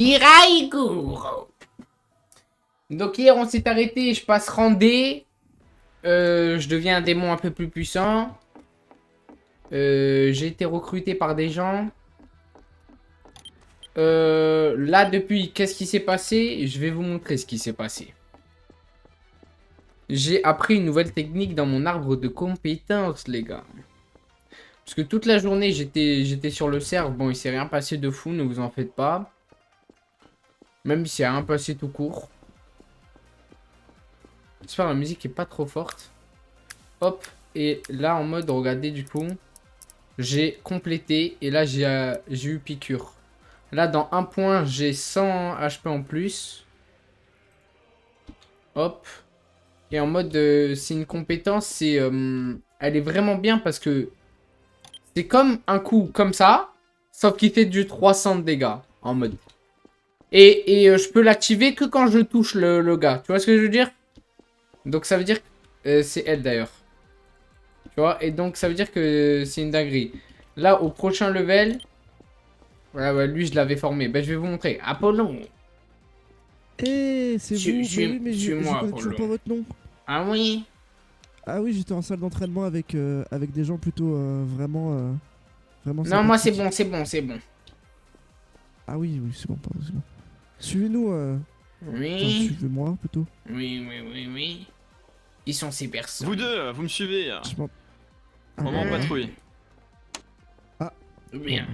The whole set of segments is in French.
Iraïgour. Donc hier on s'est arrêté, je passe rang D. Je deviens un démon un peu plus puissant. J'ai été recruté par des gens. Là depuis, qu'est-ce qui s'est passé? Je vais vous montrer ce qui s'est passé. J'ai appris une nouvelle technique dans mon arbre de compétences, les gars. Parce que toute la journée, j'étais sur le serve. Bon, il s'est rien passé de fou, ne vous en faites pas. Même s'il s'est rien passé tout court. J'espère que la musique est pas trop forte. Hop. Et là, en mode, regardez du coup. J'ai complété. Et là, j'ai eu piqûre. Là, dans un point, j'ai 100 HP en plus. Hop. Et en mode, c'est une compétence. Elle est vraiment bien parce que c'est comme un coup comme ça. Sauf qu'il fait du 300 de dégâts. En mode. Et je peux l'activer que quand je touche le gars. Tu vois ce que je veux dire? Donc ça veut dire... c'est elle d'ailleurs. Tu vois? Et donc ça veut dire que c'est une dinguerie. Là, au prochain level... Ouais, lui, je l'avais formé. Ben, je vais vous montrer. Apollon. Eh, c'est vous. Mais oui, mais je Suis-moi, connais toujours pas votre nom. Ah oui? Ah oui, j'étais en salle d'entraînement avec, avec des gens plutôt vraiment Non, moi, c'est sympathiques. bon, c'est bon. Ah oui, oui, c'est bon, pardon, c'est bon. Suivez-nous, enfin, Oui. suivez-moi plutôt. Oui. Qui sont ces personnes? Vous deux, vous me suivez. Je m'en- Ah, On va en voilà. patrouille. Ah, Bien.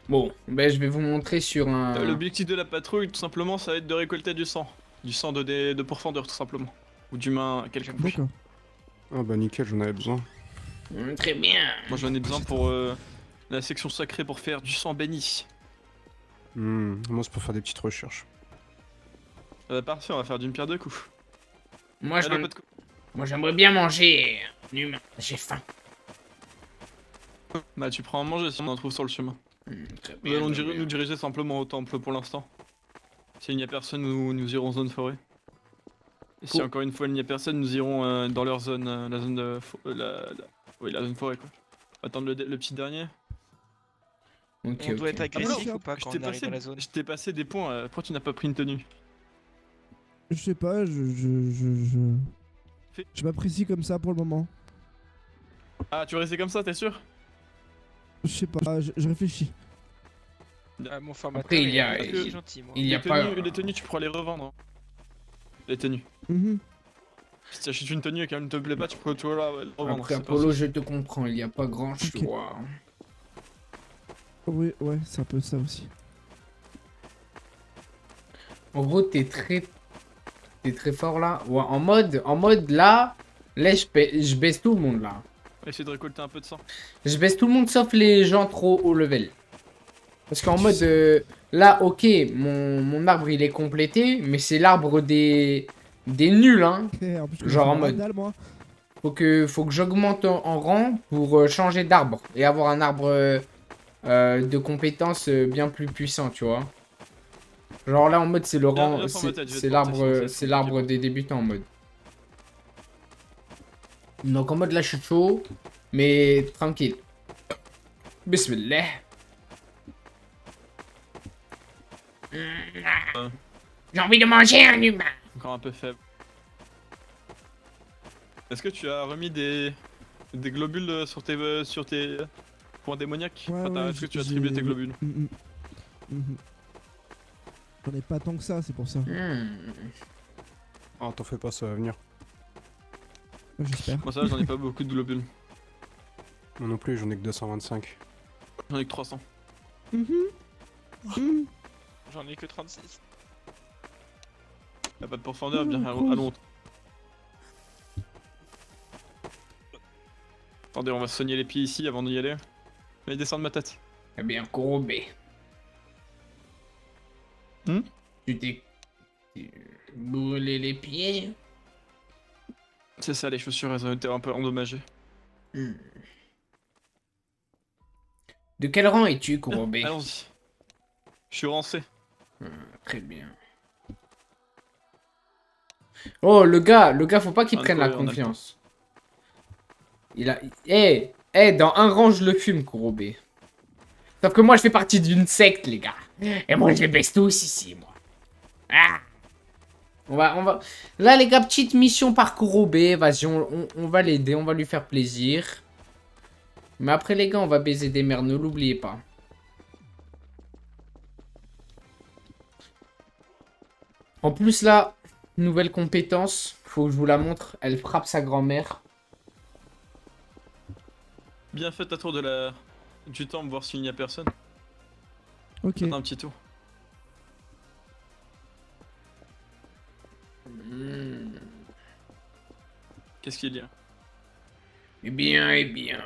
Bon, ben, je vais vous montrer sur un... L'objectif de la patrouille, tout simplement, ça va être de récolter du sang. Du sang de pourfendeur, tout simplement. Ou d'humain quelconque. d'accord. Ah bah nickel, j'en avais besoin. Très bien. Moi j'en ai besoin pour la section sacrée pour faire du sang béni. Moi c'est pour faire des petites recherches. Parfait, on va faire d'une pierre deux coups. Moi, Allez, pas de coups. moi j'aimerais bien manger un humain. J'ai faim. Bah tu prends à manger si on en trouve sur le chemin. Très Nous bien, allons très bien. nous diriger simplement au temple pour l'instant. S'il n'y a personne, nous irons zone forêt. Et si Cool. encore une fois il n'y a personne, nous irons dans leur zone, la zone de... Oui, la zone forêt quoi. Attendre le petit dernier. Ok, On doit ok. être agressif Ah, ou pas Je quand t'ai on arrive passé, dans la zone? je t'ai passé des points, pourquoi tu n'as pas pris une tenue? Je sais pas, Fais- je m'apprécie comme ça pour le moment. Ah, tu veux rester comme ça, t'es sûr? Je sais pas, je réfléchis. Ah, mon formateur Après, il y a- est il- si gentil, moi. il y a les pas... tenues, les tenues, tu pourras les revendre. Hein. Les tenues. Mhm. Si tu achètes une tenue et qu'elle ne te plaît pas, tu pourras toujours la revendre. Après c'est pas Apollo, souci. je te comprends, il n'y a pas grand Ok. choix. Oui, ouais, c'est un peu ça aussi. En gros, t'es très fort là. Ouais, en mode là, je baisse tout le monde là. Essaye de récolter un peu de sang. Je baisse tout le monde sauf les gens trop haut level. Parce qu'en mode, là, ok, mon arbre il est complété, mais c'est l'arbre des nuls, hein. Ok, en plus, je Genre connais en pas mode. Randall, moi. Faut que j'augmente en rang pour changer d'arbre et avoir un arbre de compétences bien plus puissant, tu vois. Genre là en mode c'est le Viens rang, sur ma tête, je vais c'est te porter, sinon ça va être c'est l'arbre compliqué. des débutants en mode. Donc en mode là je suis chaud, mais tranquille. Bismillah. J'ai envie de manger un humain. Encore un peu faible. Est-ce que tu as remis des globules sur tes points démoniaques? Ouais, Enfin, ouais, est-ce que tu as attribué tes globules? Mhm. Mhm. J'en ai pas tant que ça, c'est pour ça. Ah t'en fais pas, ça va venir. Ouais, j'espère. Moi ça va, j'en ai pas beaucoup de globules. Moi non plus, j'en ai que 225. J'en ai que 300. J'en ai que 36. Y'a pas de pourfendeur, bien cool. allons. Attendez, on va soigner les pieds ici avant d'y aller. Allez, descends de ma tête. Eh bien courbé. Hmm? Tu t'es brûlé les pieds. C'est ça, les chaussures, elles ont été un peu endommagées. Hmm. De quel rang es-tu, courbé? Allons-y. Je suis rancé. Très bien. Oh, le gars, faut pas qu'il Ah, prenne la on a le confiance. Il a... dans un rang, je le fume, Kurobé. Sauf que moi, je fais partie d'une secte, les gars. Et moi, je les baisse tous ici, moi. Ah. On va... Là, les gars, petite mission parcours OB. Vas-y, on va l'aider, on va lui faire plaisir. Mais après, les gars, on va baiser des mères, ne l'oubliez pas. En plus, là, nouvelle compétence. Faut que je vous la montre. Elle frappe sa grand-mère. Bien fait ta tour du temple, voir s'il n'y a personne. Ok. Faites un petit tour. Qu'est-ce qu'il y a? Eh bien, eh bien.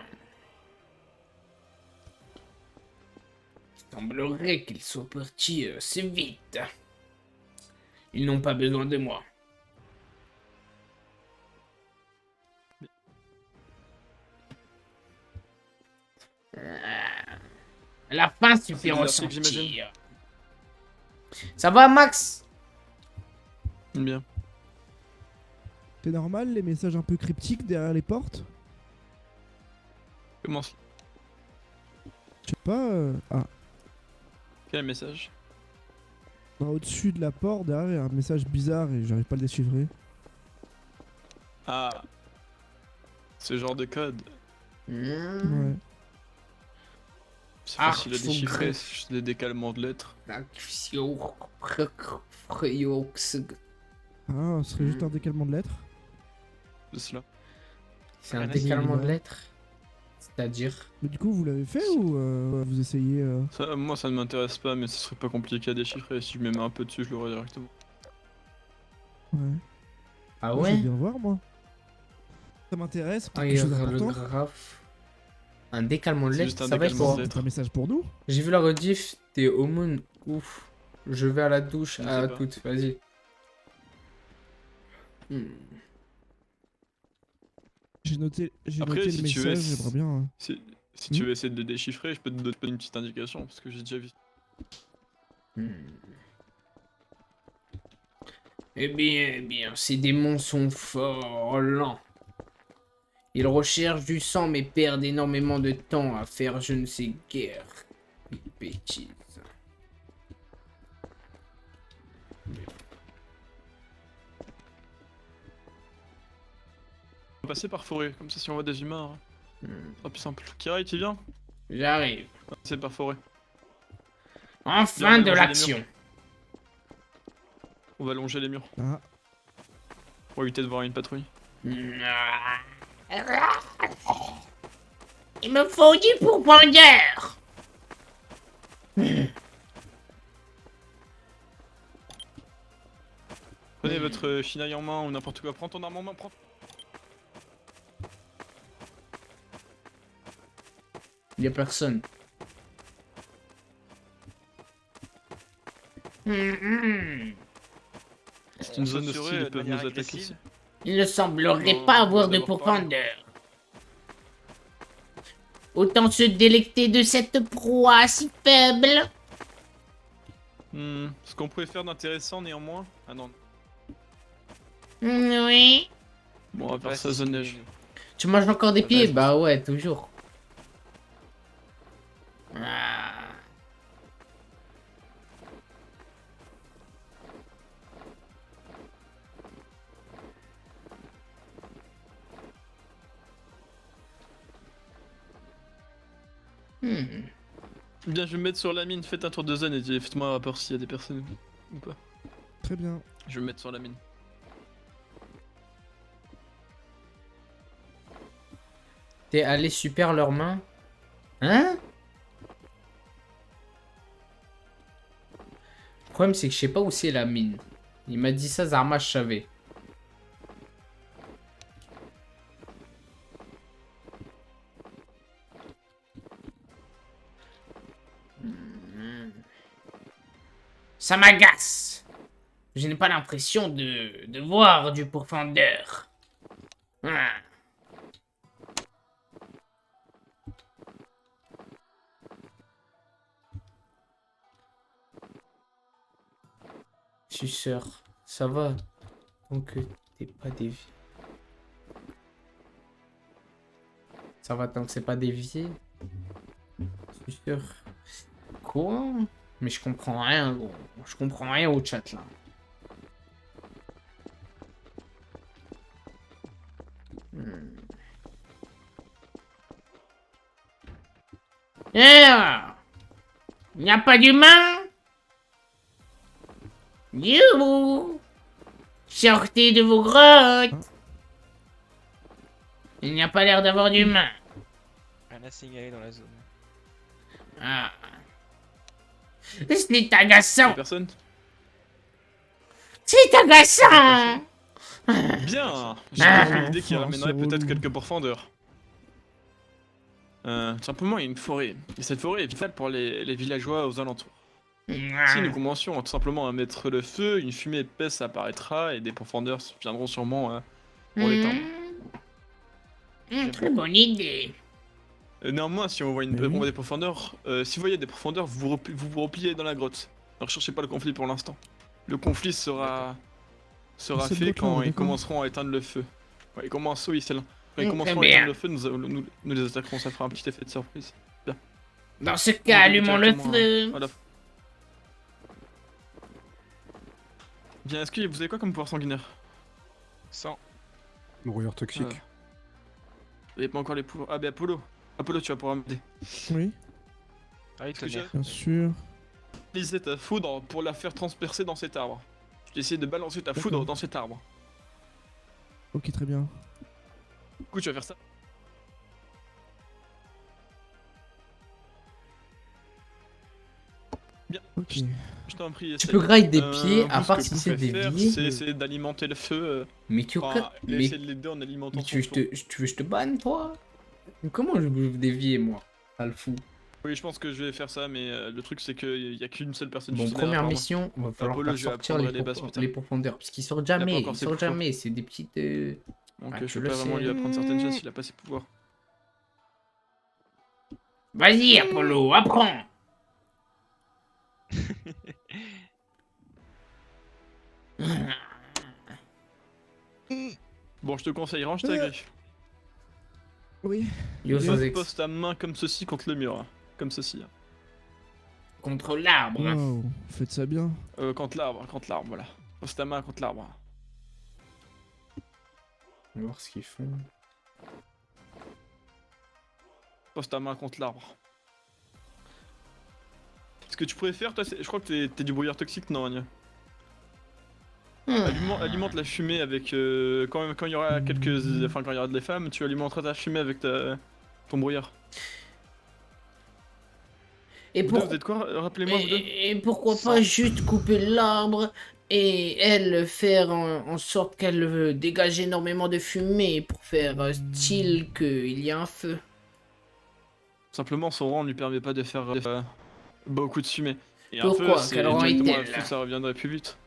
Il semblerait qu'ils soient partis assez vite. Ils n'ont pas besoin de moi. La fin suffit C'est ressentir. j'imagine. Ça va, Max? Bien. C'est normal les messages un peu cryptiques derrière les portes? Comment Je sais pas. Ah, Quel message? bah, au-dessus de la porte, derrière, il y a un message bizarre et j'arrive pas à le déchiffrer. Ah. Ce genre de code. Ouais. C'est Ah, facile à faut déchiffrer, que- c'est juste des décalements de lettres. Ah, ce serait juste un décalement de lettres. C'est cela. C'est un Rien à décalement de dire. lettres. C'est-à-dire... Mais du coup, vous l'avez fait ou vous essayez Moi ça ne m'intéresse pas, mais ce serait pas compliqué à déchiffrer. Si je me mets un peu dessus, je l'aurais directement. Ouais. Ah Moi, je ouais? veux bien voir, moi. Ça m'intéresse, c'est Ah, quelque chose le d'important. graphe. Un décalement de C'est lettres, juste un ça va être décalement quoi? de C'est un message pour nous. J'ai vu la rediff, t'es aumône. Ouf. Je vais à la douche, Je sais à pas. toutes, vas-y. Hmm. J'ai Après, noté si le tu veux, message, j'aimerais bien. Si tu veux essayer de le déchiffrer, je peux te donner une petite indication, parce que j'ai déjà vu. Hmm. Eh bien, ces démons sont forts lents. Ils recherchent du sang mais perdent énormément de temps à faire je ne sais guère. Bêtise. On va passer par forêt, comme ça si on voit des humains, Hmm. ce sera plus simple. Kirai, tu viens? J'arrive. On va passer par forêt. Enfin Viens, de on va longer les l'action. On va longer les murs. Ah, Pour éviter de voir une patrouille. Il me faut 10 pourfendeurs. Prenez votre shinaï en main ou n'importe quoi. Prends ton arme en main, prends. Il y a personne. C'est une zone hostile, ils de peuvent nous manière attaquer agressive. ici. Il ne semblerait Non, pas on avoir va de d'abord parler. pourfendeur. Autant se délecter de cette proie si faible. Ce qu'on pouvait faire d'intéressant néanmoins. Ah non. Oui. Bon, on va faire Ouais, ça c'est zone ce neige. Tu manges encore des Ouais, pieds? c'est Bah ouais, toujours. Ah. Hmm. Bien, je vais me mettre sur la mine. Faites un tour de zone et faites-moi un rapport s'il y a des personnes ou pas. très bien. Je vais me mettre sur la mine. T'es allé super leurs mains? Hein? Le problème, c'est que je sais pas où c'est la mine. Il m'a dit ça, Zarma, je savais. Ça m'agace. Je n'ai pas l'impression de voir du pourfendeur. Ah. Suceur, ça va. Donc t'es pas dévié. Ça va tant que c'est pas dévié. Suceur, Quoi? Mais je comprends rien, gros. Je comprends rien au chat, là. Il n'y a pas d'humain? You! Sortez de vos grottes! Il n'y a pas l'air d'avoir d'humain. Rien à signaler dans la zone. Ah. C'est agaçant! Personne. C'est agaçant! Bien. J'ai une idée qui Enfin, ramènerait c'est peut-être relou. quelques pourfendeurs. Tout simplement, il y a une forêt. Et cette forêt est vitale pour les villageois aux alentours. Si nous commencions tout simplement à mettre le feu, une fumée épaisse apparaîtra et des pourfendeurs viendront sûrement pour l'éteindre. Très bonne idée. Néanmoins, si on voit, Mais oui. on voit des pourfendeurs, si vous voyez des pourfendeurs, vous repliez dans la grotte. Ne recherchez pas le conflit pour l'instant. Le conflit sera Cette fait grotte-là, quand ils d'accord. commenceront à éteindre le feu. Ouais, ils commencent, oui, c'est là. Quand ils Très commenceront à bien. éteindre le feu, nous les attaquerons, ça fera un petit effet de surprise. Dans ce cas, allumons le feu. Voilà. Bien, est-ce que vous avez quoi comme pouvoir sanguinaire? 100. Brouilleur toxique. Ah. Vous avez pas encore les pouvoirs. Ah, ben Apollo. Apollo, tu vas pouvoir m'aider. Oui, Ah oui, Est-ce que tonnerre. bien sûr. Utiliser ta foudre pour la faire transpercer dans cet arbre. Tu essaies de balancer ta foudre D'accord. dans cet arbre. Ok, très bien. Du coup, tu vas faire ça. Ok. Je t'en prie, Tu essaye. peux grind des pieds, vous, à ce part que si vous c'est pouvez des faire, billets. c'est essayer d'alimenter le feu. Mais tu Enfin, mais essayer de l'aider en alimentant son tu veux, feu. tu veux que je te banne, toi? Comment je bouffe des billets, moi? Pas le fou. Oui, je pense que je vais faire ça, mais le truc c'est qu'il y a qu'une seule personne Bon, sur première apparemment. mission, on va falloir Apollo, faire je sortir apprendrai les bases plus tard. les profondeurs. Parce qu'ils sortent pas jamais, encore ils ses sortent pouvoirs. jamais. C'est des petites. Donc Ah, je tu peux le pas vraiment sais. lui apprendre certaines choses s'il a pas ses pouvoirs. Vas-y, Apollo, apprends! Bon, je te conseille, range ta griffe. Oui. Yo, Bien. Sozex. Pose ta main comme ceci contre le mur. Hein. Comme ceci. Hein. Contre l'arbre. Waouh, faites ça bien. Contre l'arbre, voilà. Pose ta main contre l'arbre. On va voir ce qu'ils font. Pose ta main contre l'arbre. Ce que tu pourrais faire, toi, je crois que t'es du brouillard toxique, non, Anya? Alimente la fumée avec. Quand il y aura quelques. Enfin, quand il y aura des femmes, tu alimenteras ta fumée avec ton brouillard. Et, Vous deux, vous êtes quoi? Rappelez-moi, vous deux. et pourquoi pas juste couper l'arbre et elle faire en sorte qu'elle dégage énormément de fumée pour faire style qu'il y a un feu. Simplement, son rang ne lui permet pas de faire beaucoup de fumée. Et un Pourquoi? feu, c'est Quel rang directement un est-elle? feu, ça reviendrait plus vite.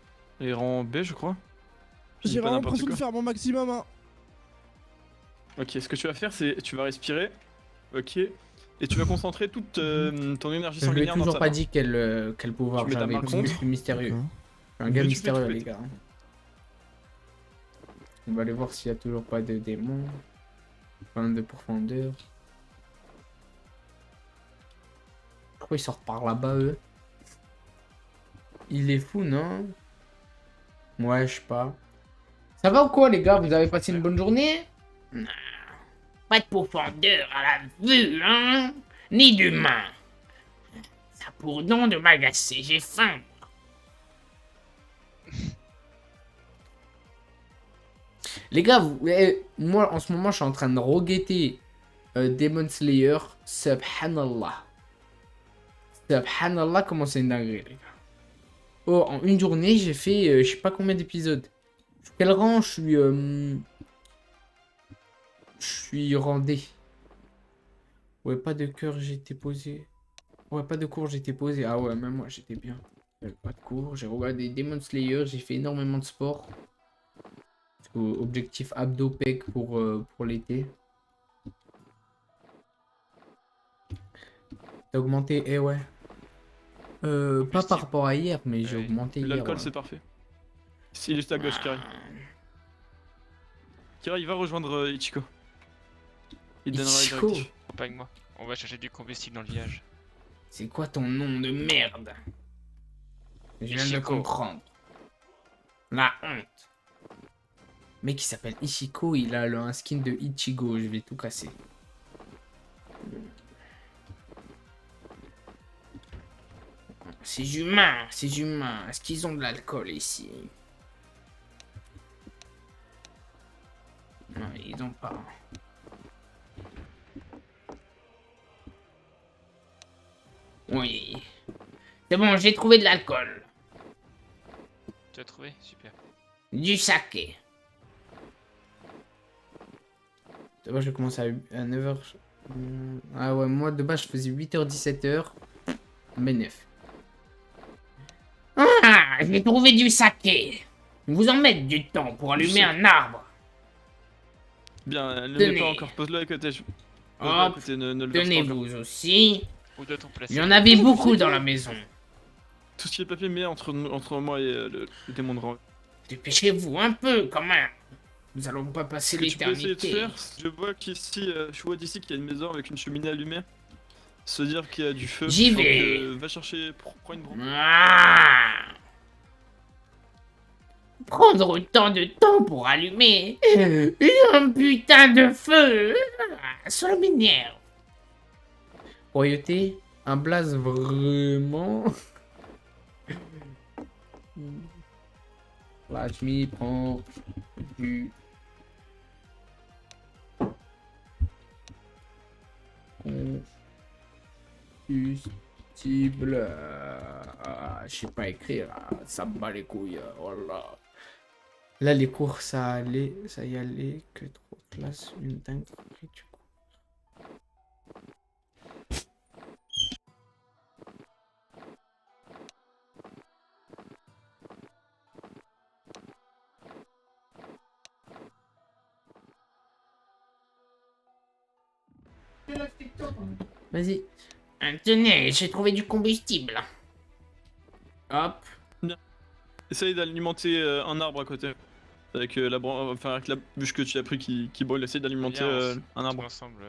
Et rang B, je crois. Je dis J'ai pas vraiment n'importe l'impression de quoi. faire mon maximum, hein. Ok, ce que tu vas faire, c'est tu vas respirer. Ok. Et tu vas concentrer toute ton énergie Je lui ai sanguinaire dans toujours ta pas main. dit quel pouvoir Tu mets ta j'avais. main parce que contre. je suis mystérieux. D'accord. Un gars Mais tu peux, mystérieux, tu les peux. gars. On va aller voir s'il y a toujours pas de démons. 22 profondeur. Pourquoi ils sortent par là-bas, eux? Il est fou, non? Ouais, je sais pas. Ça va ou quoi, les gars? Vous avez passé une bonne journée? Non. Pas de profondeur à la vue, hein? Ni d'humain. Ça pour don de m'agacer, j'ai faim. Les gars, moi en ce moment je suis en train de reguetter Demon Slayer. Subhanallah. Subhanallah, comment c'est une dinguerie, les gars. Oh, en une journée, j'ai fait je sais pas combien d'épisodes. Quel rang je suis. Je suis randé. Ouais, pas de cœur, j'étais posé. Ouais, pas de cours, j'étais posé. Ah ouais, même moi, j'étais bien. Pas de cours, j'ai regardé Demon Slayer, j'ai fait énormément de sport. Objectif abdo pec pour l'été. T'as augmenté, eh ouais. Pas par rapport à hier, mais j'ai Ouais. augmenté hier. L'alcool, ouais. c'est parfait. Il est juste à gauche, Kira. Kira, il va rejoindre Ichiko. Il te donnera la Ichiko. directive. Pas avec moi. On va chercher du combustible dans le village. C'est quoi ton nom de merde? Je viens de Ichiko. comprendre. La honte. Le mec qui s'appelle Ichiko, il a un skin de Ichigo, je vais tout casser. Ces humains, ces humains, est-ce qu'ils ont de l'alcool ici? Non, ils ont pas. Oui. C'est bon, j'ai trouvé de l'alcool. Tu as trouvé? Super. Du saké. D'abord, je vais commencer à 9h. Ah ouais, moi de base, je faisais 8h, 17h. Mais 9. Ah, j'ai trouvé du saké. Vous en mettez du temps pour allumer un arbre. Bien, ne le Tenez. mets pas encore, pose-le à côté. Pose-le à Hop, côté, ne le verse pas encore. tenez-vous aussi. Où doit-on placer? Il y en avait beaucoup dans la maison. Tout ce qui est papier, mais entre moi et le démon de rang. Dépêchez-vous un peu, quand même. Nous allons pas passer Ce que tu peux essayer de l'éternité. faire, je vois qu'ici, je vois d'ici qu'il y a une maison avec une cheminée allumée. Se dire qu'il y a du feu. J'y donc, vais. va chercher, prends une branche. Ah. Prendre autant de temps pour allumer un putain de feu, ça m'énerve. Royauté, un blaze vraiment. Lachmi prend du combustible. Je sais pas écrire, ça me bat les couilles. Voilà. Là, les cours, ça y allait, que trop classe, une dingue. Du coup. Vas-y. Tenez, j'ai trouvé du combustible. Hop. Essaye d'alimenter un arbre à côté. Avec avec la bûche que tu as pris qui brûle, essaye d'alimenter Viens, un arbre. Ensemble.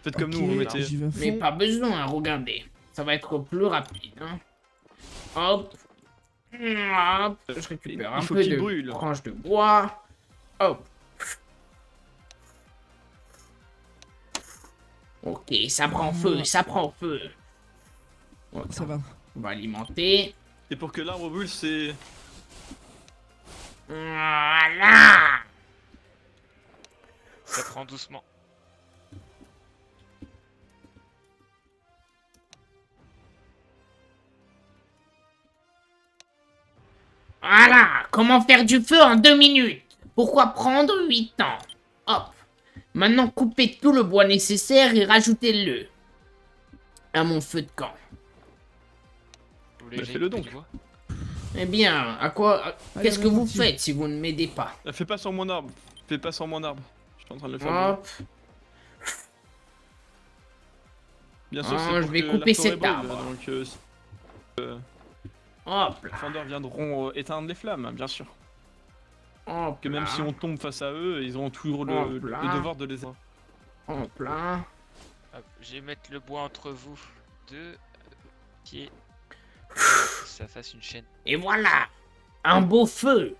Faites comme Ok, nous, vous mettez. j'y vais à fond. Mais pas besoin, regardez. Ça va être plus rapide. Hein. Hop. Hop. Je récupère Il un faut peu qu'il de brûle. branches de bois. Hop. Ok, ça prend feu, ça prend feu. Ok, Ça va. on va alimenter. Et pour que l'arbre brûle, c'est. Voilà. Ça prend doucement. Voilà. Comment faire du feu en 2 minutes? Pourquoi prendre 8 ans? Hop. Maintenant, coupez tout le bois nécessaire et rajoutez-le à mon feu de camp. Vous voulez Bah, que j'aille fais-le couper donc. du bois? Eh bien, à quoi... Allez, Qu'est-ce que on est vous parti. faites si vous ne m'aidez pas? Fais pas sur mon arbre. Fais pas sur mon arbre. Je suis en train de le faire. Hop. Bien sûr, Ah, c'est je pour vais que la couper forêt cet brûle, arbre. Donc, Hop les là. fendeurs viendront éteindre les flammes, hein, bien sûr. Hop Que même là. si on tombe face à eux, ils auront toujours le Hop là. devoir de les. Hop là. Hop, je vais mettre le bois entre vous deux pieds. Que ça fasse une chaîne. Et voilà. Un beau feu.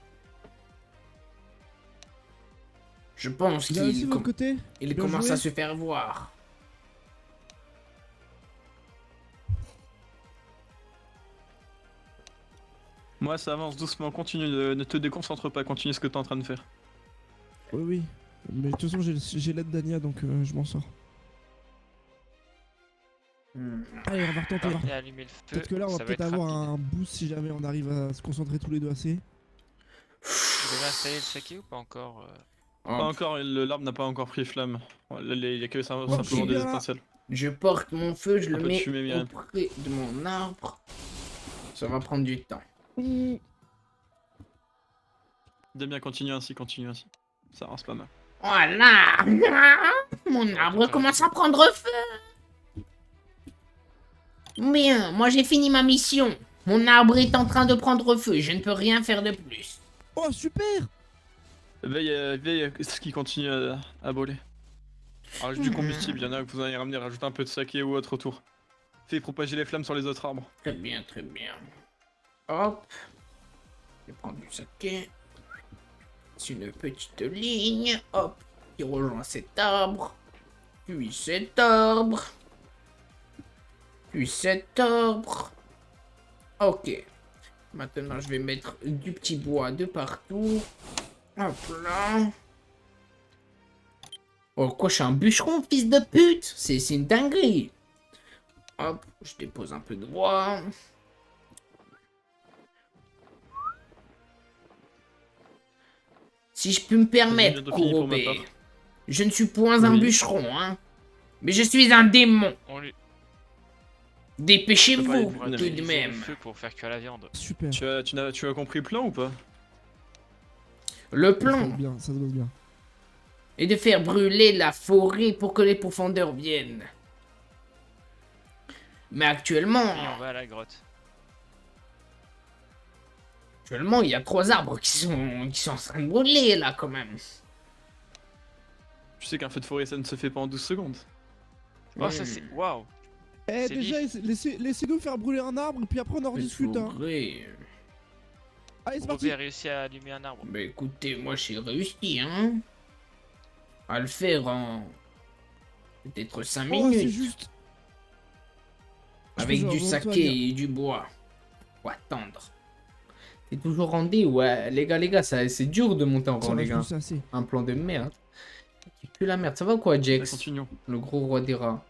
Je pense Il a aussi qu'il de l'autre côté. il Bien commence joué. à se faire voir. Moi, ça avance doucement. Continue, ne te déconcentre pas. Continue ce que t'es en train de faire. Oui, oui. Mais de toute façon, j'ai l'aide d'Ania, donc je m'en sors. Allez, on va retenter. Parvenez à allumer le feu. Peut-être que là, on va ça peut-être être avoir rapide. un boost si jamais on arrive à se concentrer tous les deux assez. Vous avez installé le saké ou pas encore Pas Hop. encore, l'arbre n'a pas encore pris flamme. Il y a que simplement je suis des bien là. étincelles. Je porte mon feu, je Un le peu de mets fumée, Myriam. auprès de mon arbre. Ça va prendre du temps. Damien, continue ainsi, continue ainsi. Ça avance pas mal. Voilà. Mon arbre commence à prendre feu. Bien, moi j'ai fini ma mission. Mon arbre est en train de prendre feu, je ne peux rien faire de plus. Oh, super! Veille à ce qui continue à brûler. Rajoute du combustible, il y en a que vous allez ramener, rajoute un peu de saké ou autre autour. Fais propager les flammes sur les autres arbres. Très bien, très bien. Hop. Je vais prendre du saké. C'est une petite ligne. Hop. Qui rejoint cet arbre. Puis cet arbre. Puis cet arbre. Ok. Maintenant, je vais mettre du petit bois de partout. Hop là. Oh, quoi, je suis un bûcheron, fils de pute? C'est une dinguerie. Hop, je dépose un peu de bois. Si je peux me permettre, bientôt fini pour ma Kurobé, part. je ne suis point un Oui. bûcheron, hein. Mais je suis un démon. On lui Dépêchez-vous, parler tout de on va de utiliser le même. feu pour faire cuire la viande. Super. Tu as compris le plan ou pas? Le Ça se plan passe bien, ça se passe bien. est de faire brûler la forêt pour que les profondeurs viennent. Mais actuellement, Et on va à la grotte. il y a 3 arbres qui sont en train de brûler, là, quand même. Tu sais qu'un feu de forêt ça ne se fait pas en 12 secondes. Oh, ça c'est. Waouh! Eh, C'est déjà, laissez-nous faire brûler un arbre, et puis après on en rediscute. Hein. Forêt. Allez, c'est Robé parti. a réussi à allumer un arbre. Bah écoutez, moi j'ai réussi, hein. À le faire en... peut-être 5 Oh, c'est minutes. juste. Avec Je du pense que saké et du bois. Faut attendre. T'es toujours en D, ouais. Les gars, c'est dur de monter en Ça rang, va, les je gars. pense que c'est assez. Un plan de merde. Qui pue la merde. Ça va ou quoi, Jax? Continuons. Le gros roi des rats.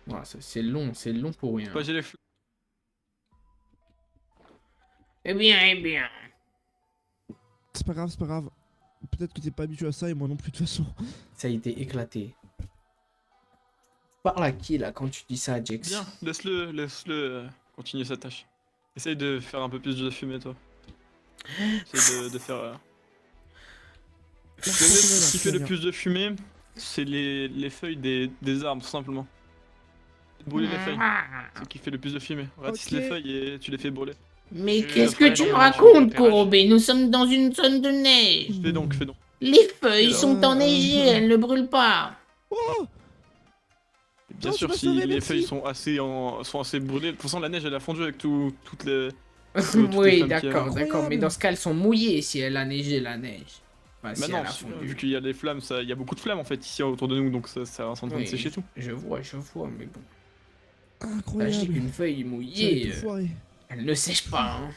Voilà, c'est long pour rien. Propager les flammes. Eh bien. C'est pas grave, c'est pas grave. Peut-être que t'es pas habitué à ça, et moi non plus, de toute façon. Ça a été éclaté. Parle à qui, là, quand tu dis ça, Jax? Bien, laisse-le continuer sa tâche. Essaye de faire un peu plus de fumée, toi. Essaye de faire. Ce qui fait le plus de fumée, c'est les feuilles des arbres, tout simplement. Brûler les feuilles, c'est ce qui fait le plus de fumée. Ratisse Ok. les feuilles et tu les fais brûler. Mais Je qu'est-ce que ferai tu me dans racontes, mon repérage. Kurobé? Nous sommes dans une zone de neige. Fais donc, fais donc. Les feuilles Alors, sont enneigées, elles ne brûlent pas. Oh, Bien Non, sûr, tu m'as si sauvé, les merci. feuilles sont assez brûlées. De toute façon, la neige elle a fondu avec toutes les. les Oui, flammes qu'il y a. d'accord. Mais Incroyable. dans ce cas, elles sont mouillées si elle a neigé la neige. Enfin, si Maintenant, elle a fondu. vu qu'il y a des flammes, il y a beaucoup de flammes en fait ici autour de nous, donc ça est en train de Oui, sécher tout. je vois, mais bon. Sachez incroyable. qu'une feuille J'avais mouillée, tout foiré. elle ne sèche pas. Hein.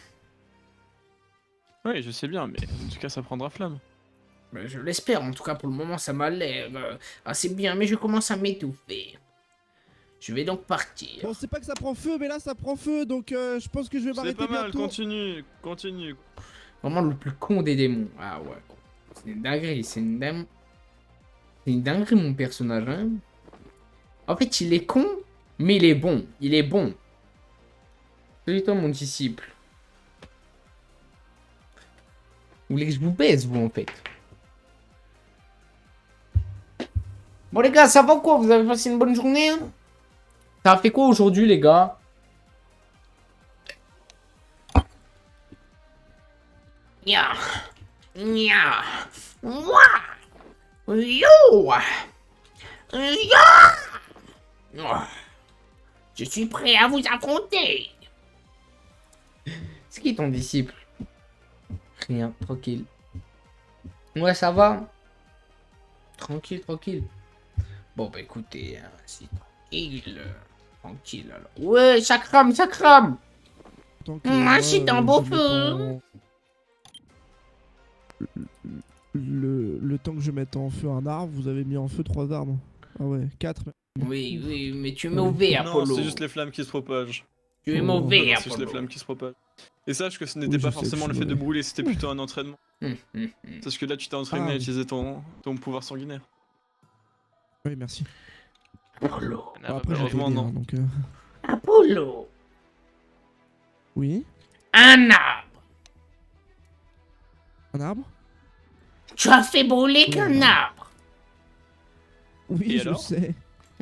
Oui, je sais bien, mais en tout cas, ça prendra flamme. Ben, je l'espère, en tout cas pour le moment ça m'a l'air assez bien, mais je commence à m'étouffer. Je vais donc partir. Bon, c'est pas que ça prend feu, mais là ça prend feu, donc je pense que je vais C'est m'arrêter pas mal, bientôt. continue. Vraiment le plus con des démons. Ah ouais. C'est une dinguerie, c'est une dinguerie mon personnage, hein. En fait, il est con, mais il est bon. Il est bon. Salut toi mon disciple. Vous voulez que je vous baise, vous, en fait? Bon, les gars, ça va quoi? Vous avez passé une bonne journée, hein? Ça a fait quoi aujourd'hui, les gars? Nya. Nya. Mouah. Yo. Yo. Je suis prêt à vous affronter. C'est qui ton disciple? Rien, tranquille. Ouais, ça va? Tranquille. Bon, bah écoutez, hein, c'est tranquille. Tranquille alors. Ouais, ça crame. Tant que Ah, c'est un beau je feu. mette en- Le temps que je mette en feu un arbre, vous avez mis en feu 3 arbres. Ah ouais, 4. Oui, mais tu es mauvais, Non, Apollo. c'est juste les flammes qui se propagent. Tu es Oh. mauvais, Voilà, c'est juste les Apollo. flammes qui se propagent. Et sache que ce n'était Oui, je pas sais, forcément je le suis fait de mauvais. brûler, c'était plutôt un entraînement. Hum. Parce que là, tu t'es entraîné Ah, à oui. utiliser ton pouvoir sanguinaire. Oui, merci. Apollo. On a Bon, pas après, j'ai besoin. Malheureusement, aidé, non. hein, donc. Apollo. Oui. Un arbre. Un arbre. Tu as fait brûler qu'un Oui. arbre. Oui, Et je alors sais.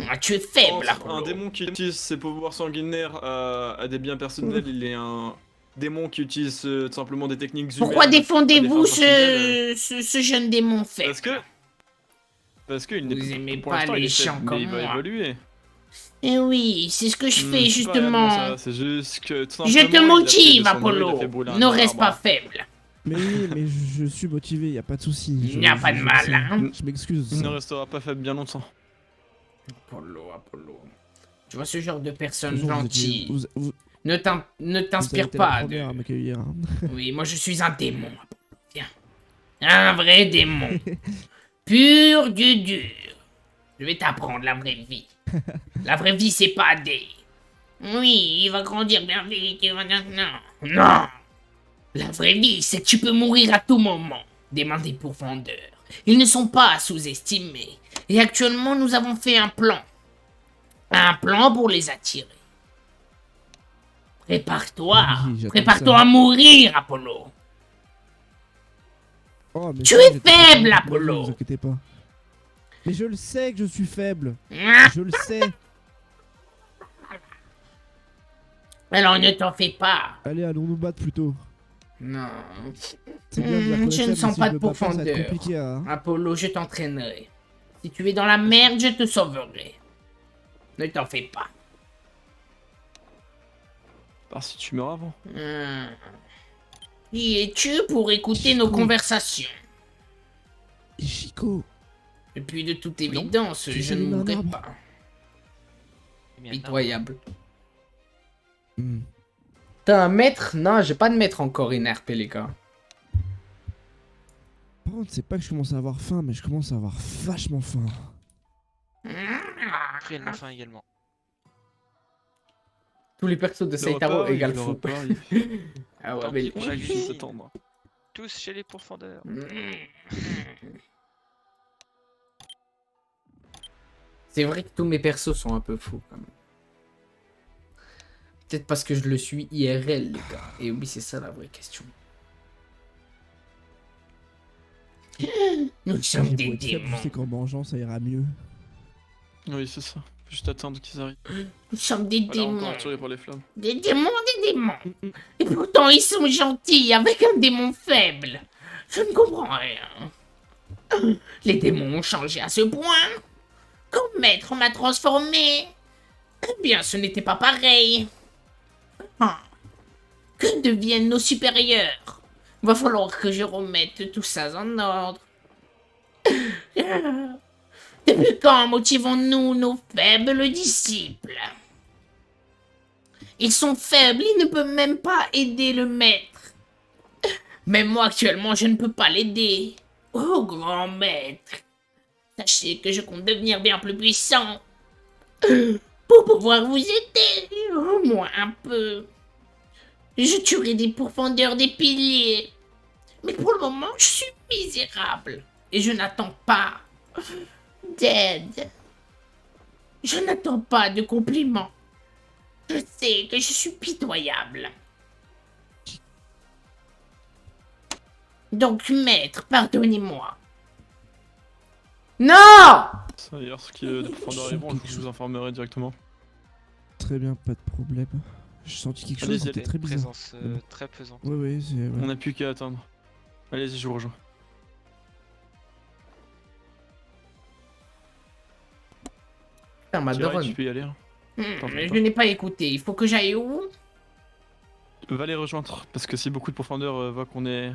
Ah, tu es faible, Un Apollo. démon qui utilise ses pouvoirs sanguinaires à des biens personnels, il est un démon qui utilise tout simplement des techniques humaines. Pourquoi à des défendez-vous fins personnelles. ce jeune démon faible? Parce qu'il n'est Vous aimez pour pas l'instant, il les est faible, chiens mais comme il va moi. évoluer. Eh oui, c'est ce que je fais C'est pas réellement justement. ça, c'est juste que tout Je simplement, te il a fait motive, descendre l'eau, il Apollo. a fait brûler un Ne reste arbre. pas faible. Mais oui, mais je suis motivé, y a pas de souci. Il n'y a pas de le mal, sais. hein. Je m'excuse. Il ne restera pas faible bien longtemps. Apollo. Tu vois ce genre de personne De toute façon, gentille. vous Ne avez t'inspire été la pas première à de... m'accueillir. Hein. Oui, moi je suis un démon. Tiens. Un vrai démon. Pur du dur. Je vais t'apprendre la vraie vie. La vraie vie, c'est pas des... Oui, il va grandir bien vite. Non. La vraie vie, c'est que tu peux mourir à tout moment. Des mains des pourfendeurs. Ils ne sont pas à sous-estimer. Et actuellement, nous avons fait un plan. Un plan pour les attirer. Prépare-toi. Oui, j'attends Prépare-toi ça. à mourir, Apollo. Oh, mais Tu ça, es j'étais faible, pas- Apollo. Ne vous inquiétez pas. Mais je le sais que je suis faible. Ah, Je le sais. alors ne t'en fais pas. Allez, allons nous battre plutôt. Non. C'est bien de dire qu'on est Je ne faible, sens mais si pas je de me bats pas, ça va être pourfendeur. compliqué à... Apollo, je t'entraînerai. Si tu es dans la merde, je te sauverai. Ne t'en fais pas. Par si tu meurs avant. Qui es-tu pour écouter nos conversations? Et Chico, Et puis de toute évidence, Tu je sais, ne il a un mourrai arbre. pas. Eh bien, Pitoyable. Hmm. T'as un maître? Non, j'ai pas de maître encore in RP, les gars. Par contre, c'est pas que je commence à avoir faim, mais je commence à avoir vachement faim. cruellement faim également. Tous les persos de Le Saitaro repas, égale le fou. repas, il Ah ouais, Tant mais... pis pour la faut cuisine. s'attendre. Tous chez les pourfendeurs. C'est vrai que tous mes persos sont un peu fous, quand même. Peut-être parce que je le suis IRL, les gars. Et oui, c'est ça la vraie question. Nous sommes J'ai des beau être faible, démons. je sais qu'en mangeant, ça ira mieux. Oui, c'est ça. Faut juste attendre qu'ils arrivent. Nous sommes des Voilà, démons. encore attiré par les flammes. Des démons. Et pourtant, ils sont gentils avec un démon faible. Je ne comprends rien. Les démons ont changé à ce point. Quand Maître m'a transformé, eh bien, ce n'était pas pareil. Ah. Que deviennent nos supérieurs? Va falloir que je remette tout ça en ordre. Depuis quand motivons-nous nos faibles disciples? Ils sont faibles, ils ne peuvent même pas aider le maître. Même moi actuellement, je ne peux pas l'aider. Oh grand maître, sachez que je compte devenir bien plus puissant. Pour pouvoir vous aider, au moins un peu. Je tuerai des pourfendeurs des piliers. Mais pour le moment, je suis misérable. Et je n'attends pas d'aide. Je n'attends pas de compliments. Je sais que je suis pitoyable. Donc, maître, pardonnez-moi. Non! Ça, hier, ce qui est de profondeur arriveront, je vous informerai directement. Très bien, pas de problème. J'ai senti quelque chose, Allez-y, c'était très bizarre. Présence très pesante. Ouais, ouais, c'est... ouais. On n'a plus qu'à attendre. Allez-y, je vous rejoins. Putain, ma Thierry, daronne. tu peux y aller. Hein. T'en fais Je pas. n'ai pas écouté. Il faut que j'aille où? Va les rejoindre, parce que si beaucoup de profondeur voient qu'on est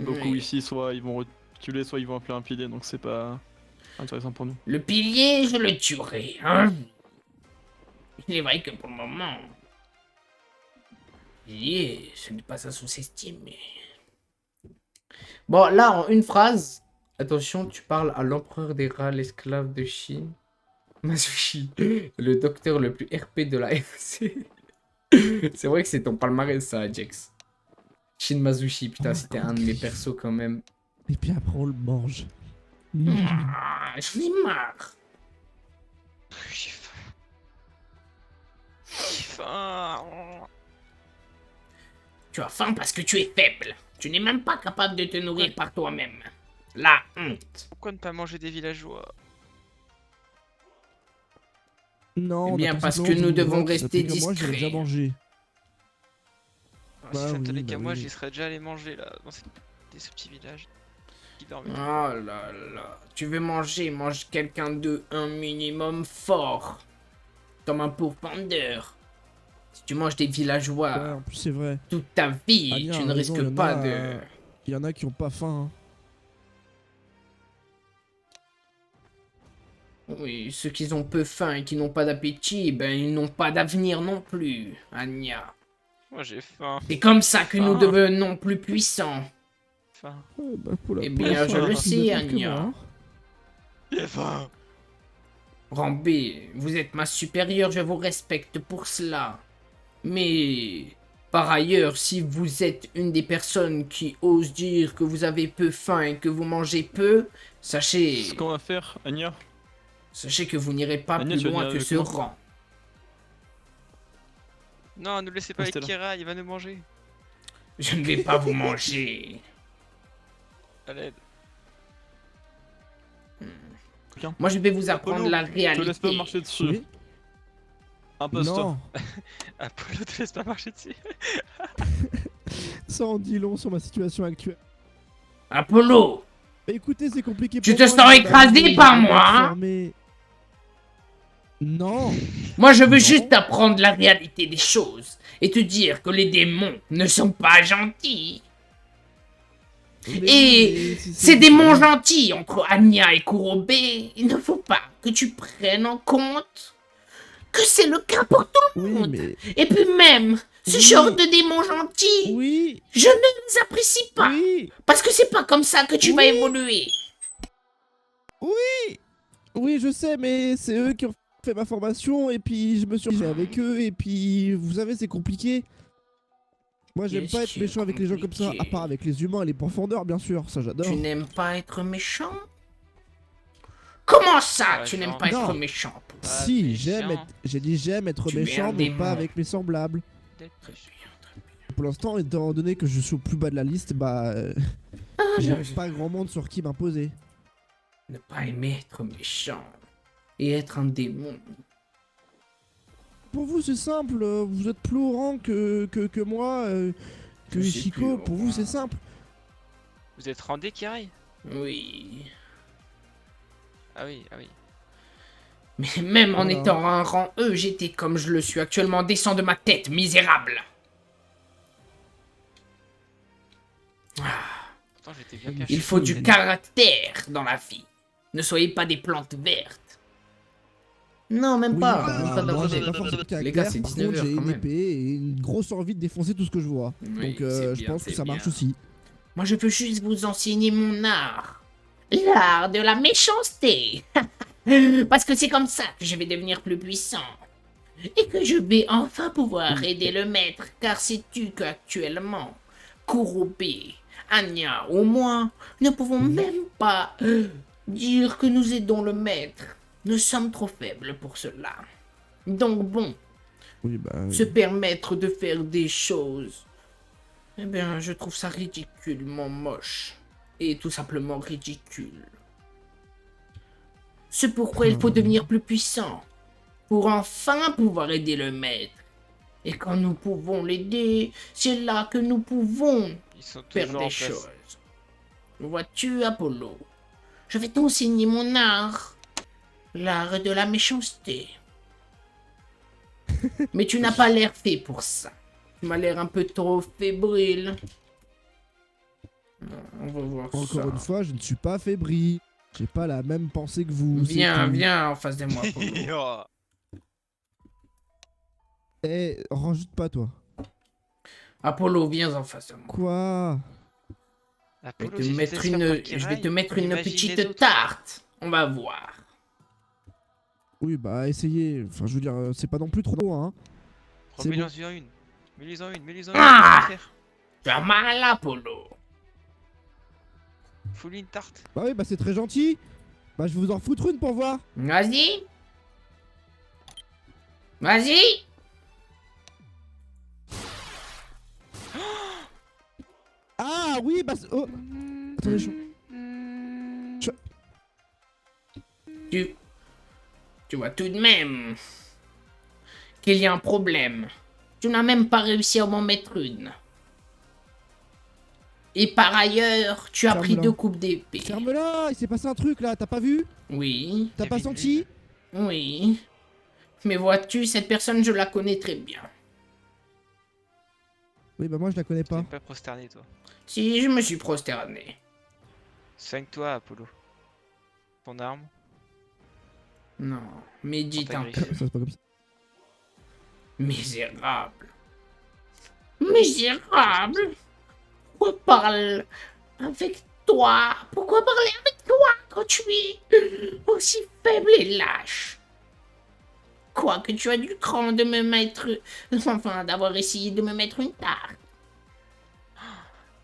beaucoup Oui. ici, soit ils vont reculer, soit ils vont appeler un pilier, donc c'est pas intéressant pour nous. Le pilier, je le tuerai, hein? Il est vrai que pour le moment... Pilier, ce n'est pas à sous-estimer. Bon, là, en une phrase... Attention, tu parles à l'empereur des rats, l'esclave de Chine. Masushi, le docteur le plus RP de la FC. C'est vrai que c'est ton palmarès, ça, Jax. Shin Mazushi, putain, c'était un de mes persos quand même. Et puis après, on le mange. Ah, j'en ai marre. J'ai faim. J'ai faim. Tu as faim parce que tu es faible. Tu n'es même pas capable de te nourrir par toi-même. La honte. Pourquoi ne pas manger des villageois? Non, Eh on a bien, tout parce simplement que nous besoin de devons vendre, ça rester fait que moi, je l'ai déjà discrets. mangé. Si Bah ça oui, tenait bah qu'à moi, oui. j'y serais déjà allé manger là, dans ce petit village. Qui dormait. Oh là là. Tu veux manger, mange quelqu'un de un minimum fort. comme un pourfendeur. Si tu manges des Ouais, villageois en plus, c'est vrai. toute ta vie, Anya tu a ne raison, risques y en pas a, de... Il y en a qui ont pas faim. Hein. Oui, ceux qui ont peu faim et qui n'ont pas d'appétit, ben ils n'ont pas d'avenir non plus, Anya. Moi j'ai faim. C'est comme ça que nous Faim. devenons plus puissants. Faim. Ouais, bah, pour la Eh pour bien, l'instant, je elle le a plus sais, d'attaque que Anya. moi, hein. J'ai faim. Rambé, vous êtes ma supérieure, je vous respecte pour cela. Mais, par ailleurs, si vous êtes une des personnes qui osent dire que vous avez peu faim et que vous mangez peu, sachez Ce qu'on va faire, Anya, que vous n'irez pas Anya, plus tu vas loin venir que avec ce moi rang. Non, ne laissez pas avec Restez là. Kira, il va nous manger. Je ne vais pas vous manger. À l'aide. Moi, je vais vous apprendre Apollo, la te réalité. laisse pas marcher dessus. Oui. Imposteur. Non, Apollo, te laisse pas marcher dessus. ça en dit long sur ma situation actuelle. Apollo, Bah, écoutez, c'est compliqué Tu pour te moi, sens j'ai écrasé pas par envie de moi, hein former. Non, moi je veux Non. juste t'apprendre la réalité des choses et te dire que les démons ne sont pas gentils. Et ces démons gentils entre Anya et Kurobe, il ne faut pas que tu prennes en compte que c'est le cas pour tout le Oui, monde. mais. Et puis même, ce Oui. genre de démons gentils, Oui, je ne les apprécie pas. oui, Parce que c'est pas comme ça que tu vas Oui. évoluer. oui, je sais, mais c'est eux qui ont fait ma formation et puis je me suis fait avec eux et puis vous savez, c'est compliqué. Moi, j'aime Qu'est-ce pas être qui est méchant avec les gens comme ça, à compliqué part avec les humains et les profondeurs, bien sûr, ça j'adore. Tu n'aimes pas être méchant? Comment ça, Ouais, tu n'aimes genre- pas être Non. méchant? Pas Si, méchant. j'ai dit j'aime être Tu es un méchant, mais démon. pas avec mes semblables. D'être- Pour l'instant, étant donné que je suis au plus bas de la liste, bah, j'ai je- pas grand monde sur qui m'imposer. Ne pas aimer être méchant et être un démon. Pour vous, c'est simple, vous êtes plus au rang que moi, que Je sais Ishiko, plus, pour vous, c'est simple. Vous êtes rendé, Kirai? Oui. Ah oui, ah oui. Mais même en Voilà. étant un rang E, j'étais comme je le suis actuellement. Descends de ma tête, misérable. Pourtant, j'étais bien caché. Il faut du caractère dans la vie. Ne soyez pas des plantes vertes. Non, même Oui, pas. bah, Même pas moi, j'ai d'aborder. pas forcément de caractère, Les gars, c'est par 19 contre, heures j'ai quand une même. épée et une grosse envie de défoncer tout ce que je vois. Oui, Donc c'est je bien, pense que c'est ça marche bien. aussi. Moi, je veux juste vous enseigner mon art. L'art de la méchanceté. Parce que c'est comme ça que je vais devenir plus puissant. Et que je vais enfin pouvoir aider le maître. Car sais-tu qu'actuellement, Kurobe, Anya ou moi ne pouvons même pas dire que nous aidons le maître. Nous sommes trop faibles pour cela. Donc bon, Oui, bah. se permettre de faire des choses, eh bien, je trouve ça ridiculement moche. Et tout simplement ridicule. C'est pourquoi il faut devenir plus puissant. Pour enfin pouvoir aider le maître. Et quand nous pouvons l'aider, c'est là que nous pouvons Ils sont faire toujours en des place. choses. Vois-tu, Apollo? Je vais t'enseigner mon art. L'art de la méchanceté. Mais tu n'as pas l'air fait pour ça. Tu m'as l'air un peu trop fébrile. On va voir Encore ça. une fois, je ne suis pas fébrile. J'ai pas la même pensée que vous. c'est Viens, tout. viens en face de moi, Apollo. Eh, rajoute pas toi. Apollo, viens en face de moi. Quoi? Je vais Apollo, te si tu mettre te laisses faire une, par je Kirai, vais te mettre une imagine les petite autres. tarte. On va voir. Oui, bah essayez. Enfin, je veux dire, c'est pas non plus trop, hein. C'est Remets-les bon. en une. Mets-les en une, mets-les en Ah une. Tu as mal, Apollo. Fous-lui une tarte. Bah oui, bah c'est très gentil. Bah je vais vous en foutre une pour voir. Vas-y. Vas-y. Ah oui, bah. Oh. Attendez, Tu vois tout de même qu'il y a un problème. Tu n'as même pas réussi à m'en mettre une. Et par ailleurs, tu as pris Ferme-la. 2 coupes d'épée. Ferme-la, il s'est passé un truc là, t'as pas vu? Oui, T'as T'as pas vu, senti? oui. Mais vois-tu, cette personne, je la connais très bien. Oui, bah moi je la connais Tu pas. n'es pas prosterné, toi. Si, je me suis prosterné. Soigne-toi, Apollo. Ton arme, Non, médite ta un griffe. peu. Ça c'est pas comme ça. Misérable. Misérable. Pourquoi parle avec toi? Pourquoi parler avec toi quand tu es aussi faible et lâche? Quoi que tu as du cran de me mettre... Enfin, d'avoir essayé de me mettre une tarte.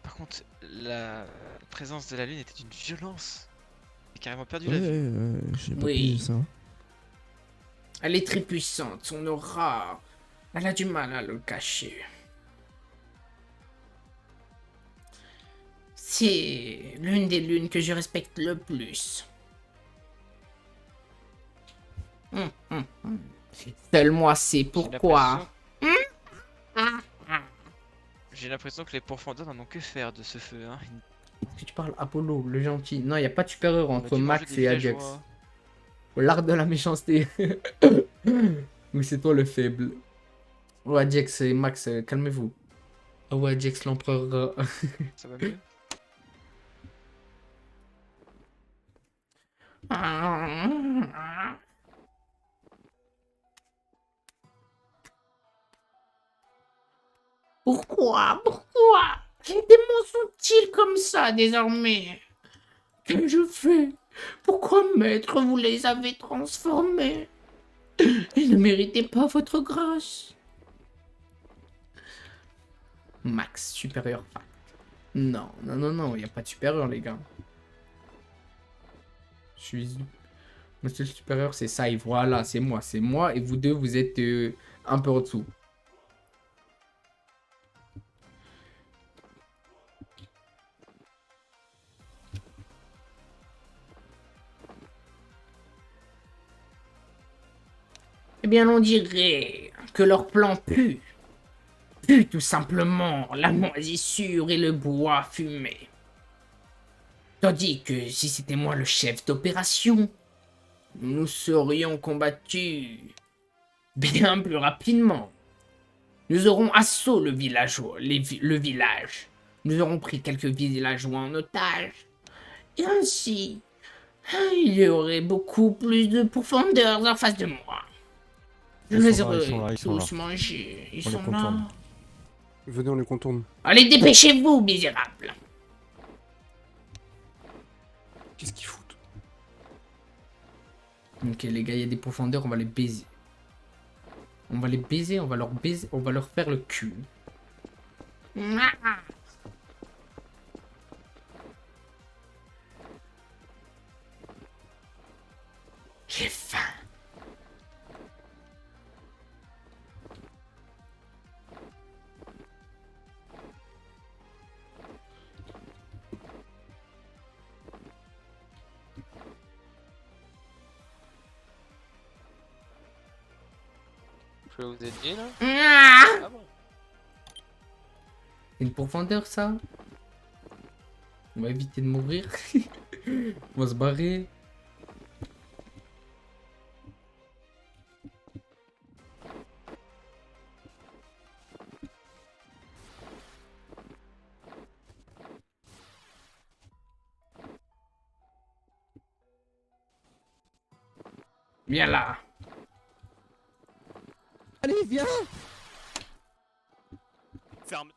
Par contre, la présence de la lune était d'une violence. J'ai carrément perdu Ouais, la vue. j'ai pas Oui. pigé ça. Elle est très puissante, son aura... Elle a du mal à le cacher. C'est l'une des lunes que je respecte le plus. Seul moi sais pourquoi. J'ai l'impression que les pourfendeurs n'en ont que faire de ce feu. Hein. Est-ce que tu parles Apollo, le gentil? Non, il n'y a pas de super-héros On a entre dû manger Max des et Ajax. villageois. L'art de la méchanceté. Ou c'est toi le faible? Oh, Ajax et Max, calmez-vous. Oh, Ajax l'empereur. Ça va mieux? Pourquoi? Pourquoi? Les démons sont-ils comme ça désormais? Que je fais? Pourquoi, maître, vous les avez transformés? Ils ne méritaient pas votre grâce. Max, supérieur fact. Non, non, non, non, il n'y a pas de supérieur, les gars. Je suis... Monsieur le supérieur, c'est ça, et voilà, c'est moi, et vous deux, vous êtes un peu en dessous. Eh bien, on dirait que leur plan pue. Pue tout simplement la moisissure et le bois fumé. Tandis que si c'était moi le chef d'opération, nous serions combattus bien plus rapidement. Nous aurons assaut le village. Nous aurons pris quelques villageois en otage. Et ainsi, il y aurait beaucoup plus de pourfendeurs en face de moi. Je Ils les sont là, aurais ils sont là. tous mangés. Ils On les sont là. contourne. Venez, on les contourne. Allez, dépêchez-vous, misérables. Qu'est-ce qu'ils foutent? Ok, les gars, il y a des pourfendeurs, on va les baiser. On va les baiser, on va leur faire le cul. J'ai faim. Je peux vous aider là? Ah, Ah bon? une pourfendeur, ça? On va éviter de mourir. On va se barrer. Viens là. Allez, viens! Ferme.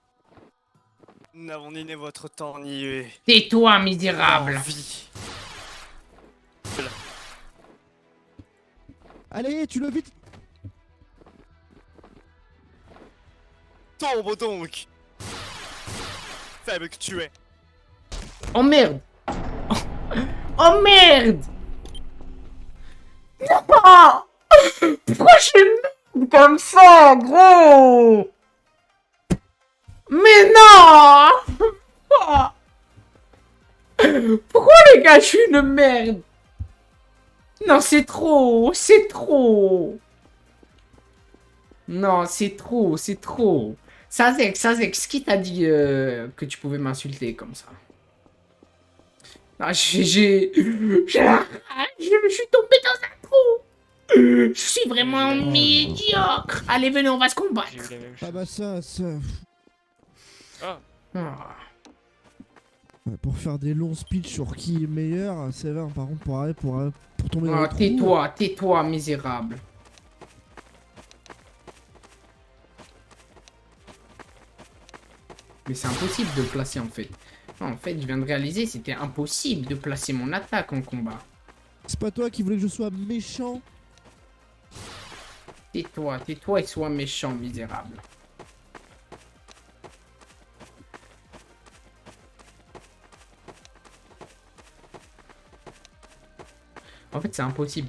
Nous n'avons ni votre temps ni Tais-toi, misérable. envie. Allez, tu le vite! Tombe donc, faible que tu es. Oh merde. Oh merde. Non. Pourquoi je suis merde comme ça, gros? Mais non. Pourquoi les gars, je suis une merde? Non, c'est trop, c'est trop. Non, c'est trop, c'est trop. Sazex, qui t'a dit que tu pouvais m'insulter comme ça? Non, je suis tombé dans un trou. Je suis vraiment J'ai eu la même médiocre. Allez, venez, on va se combattre. J'ai eu la même Ah chose. bah ça... Ah. Pour faire des longs speeches sur qui est meilleur, c'est vrai, par contre, pour tomber dans Ah, le trou... tais-toi, misérable. Mais c'est impossible de placer en fait. En fait, je viens de réaliser, c'était impossible de placer mon attaque en combat. C'est pas toi qui voulais que je sois méchant? Tais-toi et sois méchant, misérable. En fait, c'est impossible.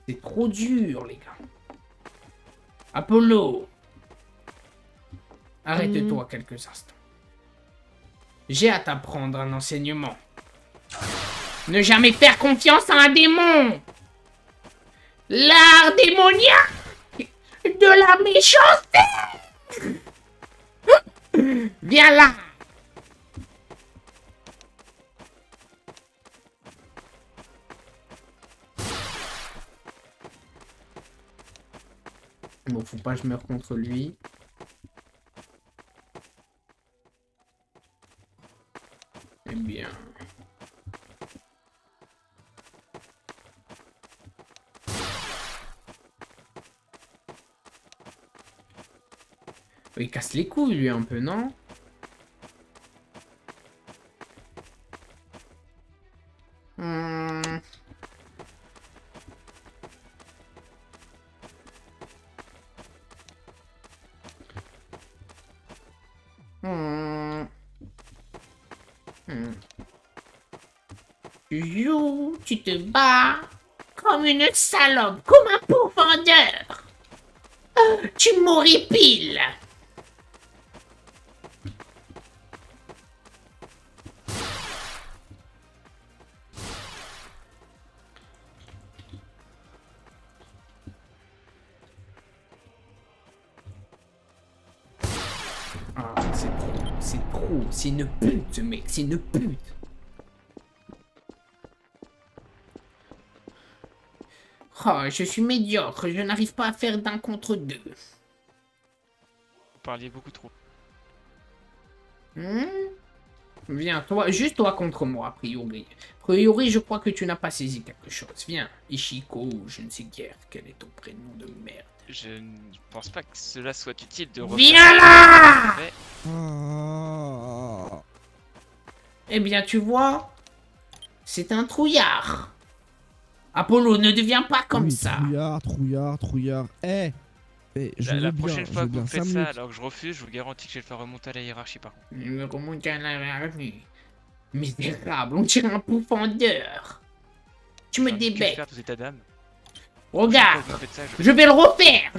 C'est trop dur, les gars. Apollo. Arrête-toi quelques instants. J'ai à t'apprendre un enseignement. Ne jamais faire confiance à un démon. L'art démoniaque de la méchanceté. Viens là. Bon, faut pas que je meure contre lui. Eh bien... Il casse les couilles, lui, un peu, non? Hmm. Hmm. Hmm. Tu joues, tu te bats comme une salope, comme un pourfendeur. Tu m'horripiles. Ah, c'est trop, c'est une pute ce mec, c'est une pute. Oh, je suis médiocre, je n'arrive pas à faire d'un contre deux. Vous parliez beaucoup trop. Hmm? Viens, toi, juste toi contre moi, a priori. A priori, je crois que tu n'as pas saisi quelque chose. Viens, Ishiko, je ne sais guère quel est ton prénom de merde. Je ne pense pas que cela soit utile de Viens là! Mais Ah. Eh bien, tu vois, c'est un trouillard. Apollo, ne deviens pas comme Oui, ça. Trouillard. Eh je la veux bien, prochaine je fois veux que bien, vous faites 5 ça minutes. alors que je refuse, je vous garantis que je vais le faire remonter à la hiérarchie par contre. Il me remonte à la revue. Misérable, on dirait un pourfendeur. Tu me J'en ai que débecques. faire, tous états d'âme. Regarde, Vous faites ça, je vais le refaire,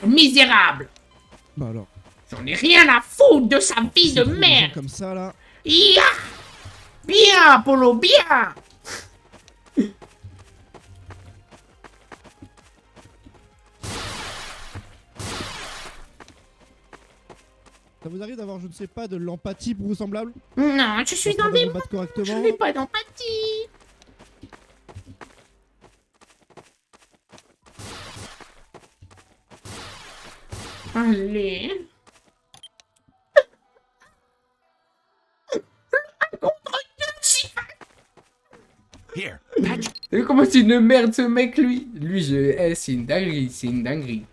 misérable. Bah alors, J'en ai rien à foutre de sa vie de c'est trop des gens merde. comme ça là. Ya! Bien, Apollo, bien. Ça vous arrive d'avoir, je ne sais pas, de l'empathie pour vos semblables? Non, je suis dans Capable de des... vous battre Je correctement? n'ai pas d'empathie. Allez. Here, Et comment c'est une merde ce mec lui? Lui c'est une dinguerie, c'est une dinguerie.